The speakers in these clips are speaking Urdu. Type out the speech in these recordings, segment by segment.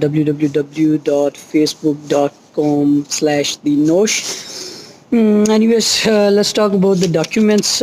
www.facebook.com/thenosh। Anyways, let's talk about the documents.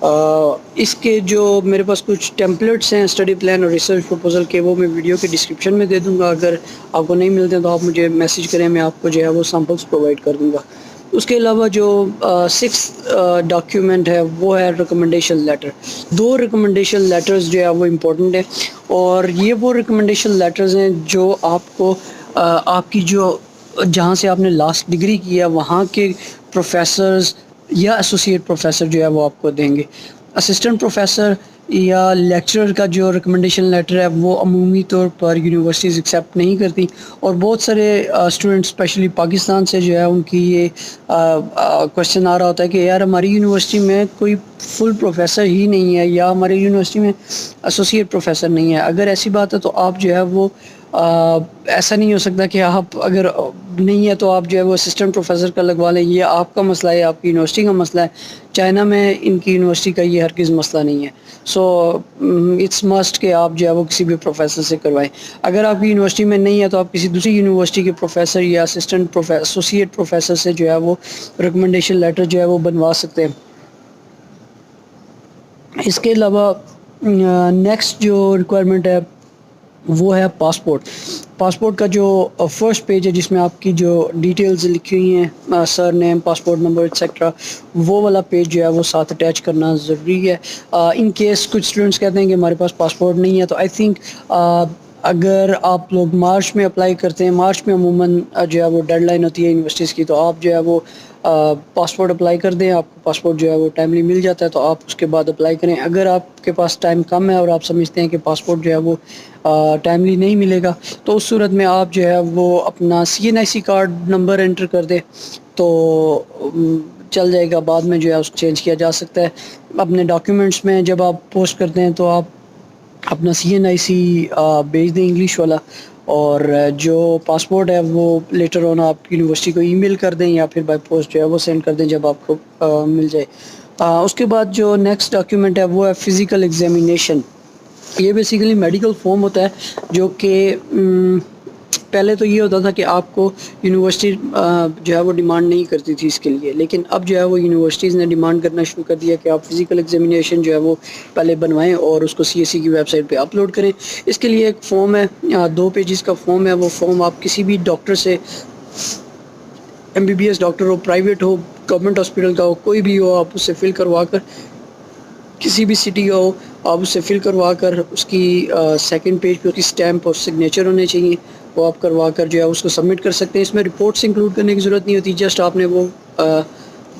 اس کے جو میرے پاس کچھ ٹیمپلیٹس ہیں اسٹڈی پلان اور ریسرچ پروپوزل کے، وہ میں ویڈیو کے ڈسکرپشن میں دے دوں گا. اگر آپ کو نہیں ملتے ہیں تو آپ مجھے میسیج کریں، میں آپ کو جو ہے وہ سیمپلس پرووائڈ کر دوں گا. اس کے علاوہ جو 6 ڈاکیومنٹ ہے وہ ہے ریکمنڈیشن لیٹر. 2 ریکمنڈیشن لیٹرز جو ہے وہ امپورٹنٹ ہیں، اور یہ وہ ریکمنڈیشن لیٹرز ہیں جو آپ کو آپ کی جو جہاں سے آپ نے لاسٹ ڈگری کی ہے وہاں کے پروفیسرز یا ایسوسیٹ پروفیسر جو ہے وہ آپ کو دیں گے. اسسٹنٹ پروفیسر یا لیکچرر کا جو ریکمنڈیشن لیٹر ہے وہ عمومی طور پر یونیورسٹیز ایکسیپٹ نہیں کرتی، اور بہت سارے اسٹوڈنٹ اسپیشلی پاکستان سے جو ہے ان کی یہ کوشچن آ رہا ہوتا ہے کہ یار ہماری یونیورسٹی میں کوئی فل پروفیسر ہی نہیں ہے، یا ہماری یونیورسٹی میں ایسوسیٹ پروفیسر نہیں ہے. اگر ایسی بات ہے تو آپ جو ہے وہ ایسا نہیں ہو سکتا کہ آپ اگر نہیں ہے تو آپ جو ہے وہ اسسٹنٹ پروفیسر کا لگوا لیں. یہ آپ کا مسئلہ ہے، آپ کی یونیورسٹی کا مسئلہ ہے. چائنا میں ان کی یونیورسٹی کا یہ ہرگز مسئلہ نہیں ہے. سو اٹس مسٹ کہ آپ جو ہے وہ کسی بھی پروفیسر سے کروائیں. اگر آپ کی یونیورسٹی میں نہیں ہے تو آپ کسی دوسری یونیورسٹی کے پروفیسر یا اسسٹنٹ ایسوسیٹ پروفیسر سے جو ہے وہ ریکمنڈیشن لیٹر جو ہے وہ بنوا سکتے ہیں. اس کے علاوہ نیکسٹ جو ریکوائرمنٹ ہے وہ ہے پاسپورٹ. پاسپورٹ کا جو فرسٹ پیج ہے جس میں آپ کی جو ڈیٹیلز لکھی ہوئی ہیں، سر نیم، پاسپورٹ نمبر ایٹسیٹرا، وہ والا پیج جو ہے وہ ساتھ اٹیچ کرنا ضروری ہے. ان کیس کچھ اسٹوڈنٹس کہتے ہیں کہ ہمارے پاس پاسپورٹ نہیں ہے، تو آئی تھنک اگر آپ لوگ مارچ میں اپلائی کرتے ہیں، مارچ میں عموماً جو ہے وہ ڈیڈ لائن ہوتی ہے یونیورسٹیز کی، تو آپ جو ہے وہ پاسپورٹ اپلائی کر دیں. آپ کو پاسپورٹ جو ہے وہ ٹائملی مل جاتا ہے، تو آپ اس کے بعد اپلائی کریں. اگر آپ کے پاس ٹائم کم ہے اور آپ سمجھتے ہیں کہ پاسپورٹ جو ہے وہ ٹائملی نہیں ملے گا، تو اس صورت میں آپ جو ہے وہ اپنا CNIC کارڈ نمبر انٹر کر دیں تو چل جائے گا. بعد میں جو ہے اس کو چینج کیا جا سکتا ہے. اپنے ڈاکیومنٹس میں جب آپ پوسٹ کرتے ہیں تو آپ اپنا CNIC بھیج دیں انگلش والا، اور جو پاسپورٹ ہے وہ لیٹر آن آپ یونیورسٹی کو ای میل کر دیں یا پھر بائی پوسٹ جو ہے وہ سینڈ کر دیں جب آپ کو مل جائے. اس کے بعد جو نیکسٹ ڈاکیومنٹ ہے وہ ہے فزیکل ایگزامینیشن. یہ بیسیکلی میڈیکل فارم ہوتا ہے جو کہ پہلے تو یہ ہوتا تھا کہ آپ کو یونیورسٹی جو ہے وہ ڈیمانڈ نہیں کرتی تھی اس کے لیے، لیکن اب جو ہے وہ یونیورسٹیز نے ڈیمانڈ کرنا شروع کر دیا کہ آپ فزیکل ایگزامینیشن جو ہے وہ پہلے بنوائیں اور اس کو CSE کی ویب سائٹ پہ اپلوڈ کریں. اس کے لیے ایک فارم ہے، 2 پیجز کا فارم ہے. وہ فارم آپ کسی بھی ڈاکٹر سے، MBBS ڈاکٹر ہو، پرائیویٹ ہو، گورنمنٹ ہاسپٹل کا ہو، کوئی بھی ہو، آپ اس سے فل کروا کر، کسی بھی سٹی کا ہو، آپ اس سے فل کروا کر اس کی سیکنڈ پیج پہ اس کی اسٹیمپ اور سگنیچر ہونے چاہیے، وہ آپ کروا کر جو ہے اس کو سبمٹ کر سکتے ہیں. اس میں رپورٹس انکلوڈ کرنے کی ضرورت نہیں ہوتی، جسٹ آپ نے وہ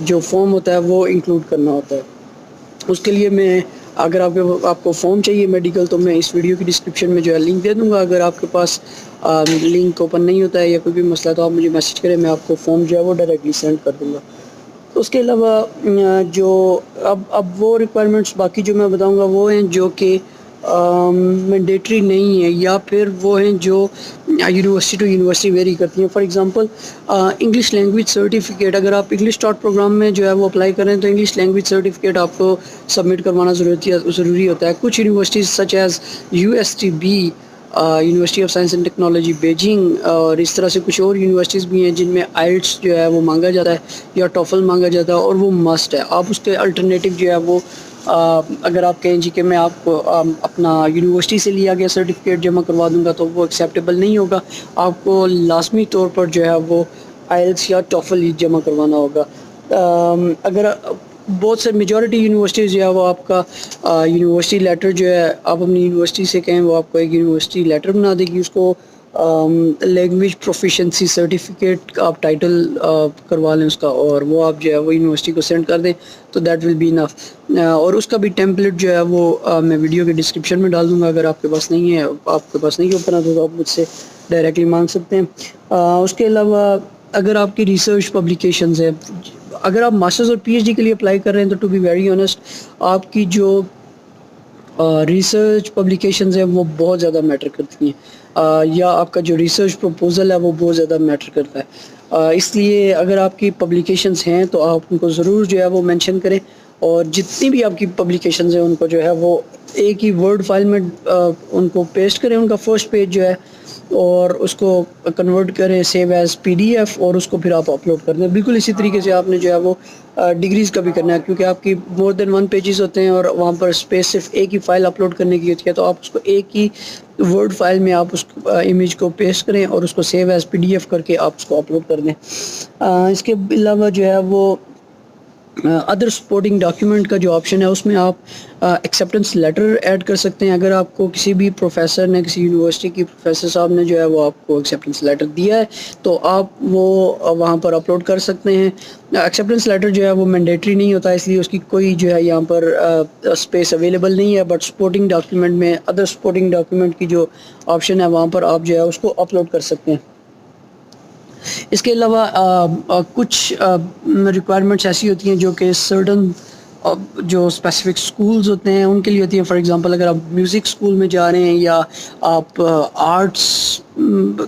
جو فارم ہوتا ہے وہ انکلوڈ کرنا ہوتا ہے. اس کے لیے میں اگر آپ کو فارم چاہیے میڈیکل، تو میں اس ویڈیو کی ڈسکرپشن میں جو ہے لنک دے دوں گا. اگر آپ کے پاس لنک اوپن نہیں ہوتا ہے یا کوئی بھی مسئلہ تو آپ مجھے میسیج کریں، میں آپ کو فارم جو ہے وہ ڈائریکٹلی سینڈ کر دوں گا. اس کے علاوہ جو اب وہ ریکوائرمنٹس باقی جو میں بتاؤں گا وہ ہیں جو کہ مینڈیٹری نہیں ہے، یا پھر وہ ہیں جو یونیورسٹی ٹو یونیورسٹی ویری کرتی ہیں. For example English language certificate. اگر آپ انگلش ٹاٹ پروگرام میں جو ہے وہ اپلائی کریں تو انگلش لینگویج سرٹیفکیٹ آپ کو سبمٹ کروانا ضروری ہوتا ہے. کچھ universities such as USTB، university of science and technology Beijing, اور اس طرح سے کچھ اور یونیورسٹیز بھی ہیں جن میں IELTS جو ہے وہ مانگا جاتا ہے یا TOEFL مانگا جاتا ہے، اور وہ مسٹ ہے. آپ اس کے الٹرنیٹیو جو ہے وہ اگر آپ کہیں جی کہ میں آپ کو اپنا یونیورسٹی سے لیا گیا سرٹیفکیٹ جمع کروا دوں گا تو وہ ایکسیپٹیبل نہیں ہوگا. آپ کو لازمی طور پر جو ہے وہ IELTS یا TOEFL ہی جمع کروانا ہوگا. اگر بہت سے میجورٹی یونیورسٹیز جو ہے وہ آپ کا یونیورسٹی لیٹر جو ہے آپ اپنی یونیورسٹی سے کہیں وہ آپ کو ایک یونیورسٹی لیٹر بنا دے گی. اس کو لینگویج پروفیشنسی سرٹیفکیٹ آپ ٹائٹل کروا لیں اس کا، اور وہ آپ جو ہے وہ یونیورسٹی کو سینڈ کر دیں تو دیٹ ول بی انف. اور اس کا بھی ٹیمپلیٹ جو ہے وہ میں ویڈیو کے ڈسکرپشن میں ڈال دوں گا. اگر آپ کے پاس نہیں ہے، آپ کے پاس نہیں اوپن ہے تو آپ مجھ سے ڈائریکٹلی مانگ سکتے ہیں. اس کے علاوہ اگر آپ کی ریسرچ پبلیکیشنز ہیں، اگر آپ ماسٹرز اور PhD کے لیے اپلائی کر رہے ہیں تو ٹو بی ویری آنیسٹ آپ کی جو ریسرچ پبلیکیشنز ہیں وہ بہت زیادہ میٹر کرتی ہیں، یا آپ کا جو ریسرچ پروپوزل ہے وہ بہت زیادہ میٹر کرتا ہے. اس لیے اگر آپ کی پبلیکیشنز ہیں تو آپ ان کو ضرور جو ہے وہ مینشن کریں، اور جتنی بھی آپ کی پبلیکیشنز ہیں ان کو جو ہے وہ ایک ہی ورڈ فائل میں ان کو پیسٹ کریں. ان کا فرسٹ پیج جو ہے اور اس کو کنورٹ کریں سیو ایز PDF اور اس کو پھر آپ اپلوڈ کر دیں. بالکل اسی طریقے سے آپ نے جو ہے وہ ڈگریز کا بھی کرنا ہے, کیونکہ آپ کی مور دین 1 پیجز ہوتے ہیں اور وہاں پر اسپیس صرف ایک ہی فائل اپلوڈ کرنے کی ہوتی ہے, تو آپ اس کو ایک ہی ورڈ فائل میں آپ اس امیج کو پیسٹ کریں اور اس کو سیو ایز PDF کر کے آپ اس کو اپلوڈ کر دیں. اس کے علاوہ جو ہے وہ ادر سپورٹنگ ڈاکیومنٹ کا جو آپشن ہے اس میں آپ ایکسیپٹنس لیٹر ایڈ کر سکتے ہیں. اگر آپ کو کسی بھی پروفیسر نے, کسی یونیورسٹی کی پروفیسر صاحب نے جو ہے وہ آپ کو ایکسیپٹنس لیٹر دیا ہے تو آپ وہ وہاں پر اپلوڈ کر سکتے ہیں. ایکسیپٹنس لیٹر جو ہے وہ مینڈیٹری نہیں ہوتا, اس لیے اس کی کوئی جو ہے یہاں پر اسپیس اویلیبل نہیں ہے, بٹ سپورٹنگ ڈاکیومنٹ میں ادر سپورٹنگ ڈاکیومنٹ کی جو آپشن ہے وہاں پر آپ جو ہے اس کو اپلوڈ کر سکتے ہیں. اس کے علاوہ کچھ ریکوائرمنٹس ایسی ہوتی ہیں جو کہ سرٹن جو اسپیسیفک سکولز ہوتے ہیں ان کے لیے ہوتی ہیں. فار ایگزامپل اگر آپ میوزک اسکول میں جا رہے ہیں یا آپ آرٹس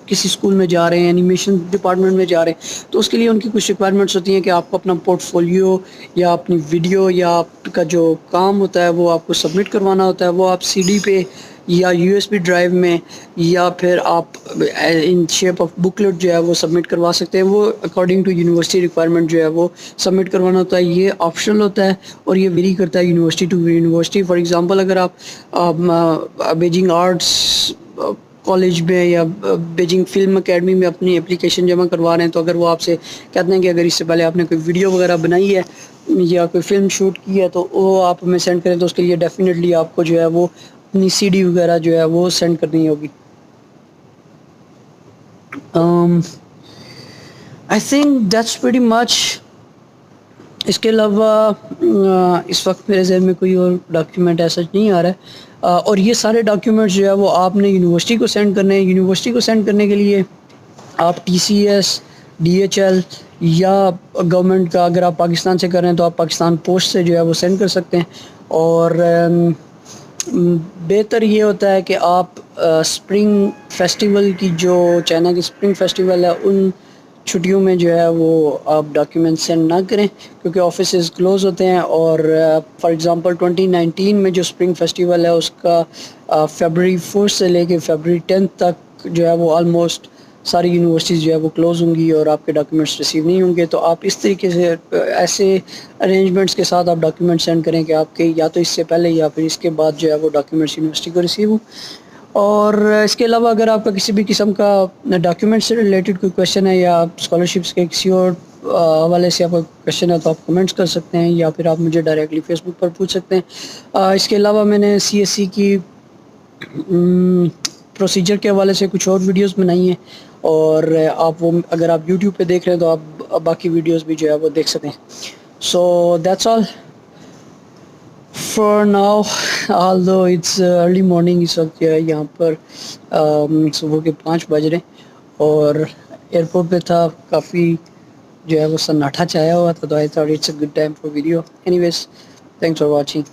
کسی اسکول میں جا رہے ہیں, اینیمیشن ڈپارٹمنٹ میں جا رہے ہیں, تو اس کے لیے ان کی کچھ ریکوائرمنٹس ہوتی ہیں کہ آپ کو اپنا پورٹ فولیو یا اپنی ویڈیو یا آپ کا جو کام ہوتا ہے وہ آپ کو سبمٹ کروانا ہوتا ہے. وہ آپ CD پہ یا USB ڈرائیو میں یا پھر آپ ان شیپ آف بکلیٹ جو ہے وہ سبمٹ کروا سکتے ہیں. وہ اکارڈنگ ٹو یونیورسٹی ریکوائرمنٹ جو ہے وہ سبمٹ کروانا ہوتا ہے. یہ آپشنل ہوتا ہے اور یہ ویری کرتا ہے university to university. For example اگر آپ بیجنگ آرٹس کالج میں یا بیجنگ فلم اکیڈمی میں اپنی اپلیکیشن جمع کروا رہے ہیں, تو اگر وہ آپ سے کہتے ہیں کہ اگر اس سے پہلے آپ نے کوئی ویڈیو وغیرہ بنائی ہے یا کوئی فلم شوٹ کی ہے تو وہ آپ ہمیں سینڈ کریں, تو اس کے لیے ڈیفینیٹلی آپ کو جو ہے وہ اپنی CD وغیرہ جو ہے وہ سینڈ کرنی ہوگی. I think that's pretty much. اس کے علاوہ اس وقت میرے ذہن میں کوئی اور ڈاکیومنٹ ایسا نہیں آ رہا ہے, اور یہ سارے ڈاکیومنٹس جو ہے وہ آپ نے یونیورسٹی کو سینڈ کرنے ہیں. یونیورسٹی کو سینڈ کرنے کے لیے آپ TCS, DHL یا گورنمنٹ کا, اگر آپ پاکستان سے کر رہے ہیں تو آپ پاکستان پوسٹ سے جو ہے وہ سینڈ کر سکتے ہیں. اور بہتر یہ ہوتا ہے کہ آپ اسپرنگ فیسٹیول کی جو چائنا کی اسپرنگ فیسٹیول ہے ان چھٹیوں میں جو ہے وہ آپ ڈاکیومنٹ سینڈ نہ کریں, کیونکہ آفیسز کلوز ہوتے ہیں. اور فار ایگزامپل 2019 میں جو اسپرنگ فیسٹیول ہے اس کا February 4 سے لے کے February 10 تک جو ہے وہ آلموسٹ ساری یونیورسٹیز جو ہے وہ کلوز ہوں گی اور آپ کے ڈاکیومنٹس ریسیو نہیں ہوں گے. تو آپ اس طریقے سے ایسے ارینجمنٹس کے ساتھ آپ ڈاکیومنٹ سینڈ کریں کہ آپ کے یا تو اس سے پہلے یا پھر اس کے بعد جو ہے وہ ڈاکیومنٹس یونیورسٹی کو ریسیو ہوں. اور اس کے علاوہ اگر آپ کا کسی بھی قسم کا ڈاکیومنٹ سے ریلیٹڈ کوئی کویشچن ہے یا اسکالرشپس کے کسی اور حوالے سے آپ کا کویشچن ہے تو آپ کمنٹس کر سکتے ہیں یا پھر آپ مجھے ڈائریکٹلی فیس بک پر پوچھ سکتے ہیں. اس کے علاوہ میں نے CSE کی پروسیجر کے حوالے سے کچھ اور ویڈیوز بنائی ہیں, اور آپ وہ اگر آپ YouTube پہ دیکھ رہے ہیں تو آپ باقی ویڈیوز بھی جو ہے وہ دیکھ سکتے ہیں. So that's all for now, although it's early morning. اس وقت جو ہے یہاں پر صبح کے 5 بج رہے ہیں اور ایئرپورٹ پہ تھا, کافی جو ہے وہ سناٹا چھایا ہوا تھا, تو I thought it's a good time for video. Anyways, thanks for watching.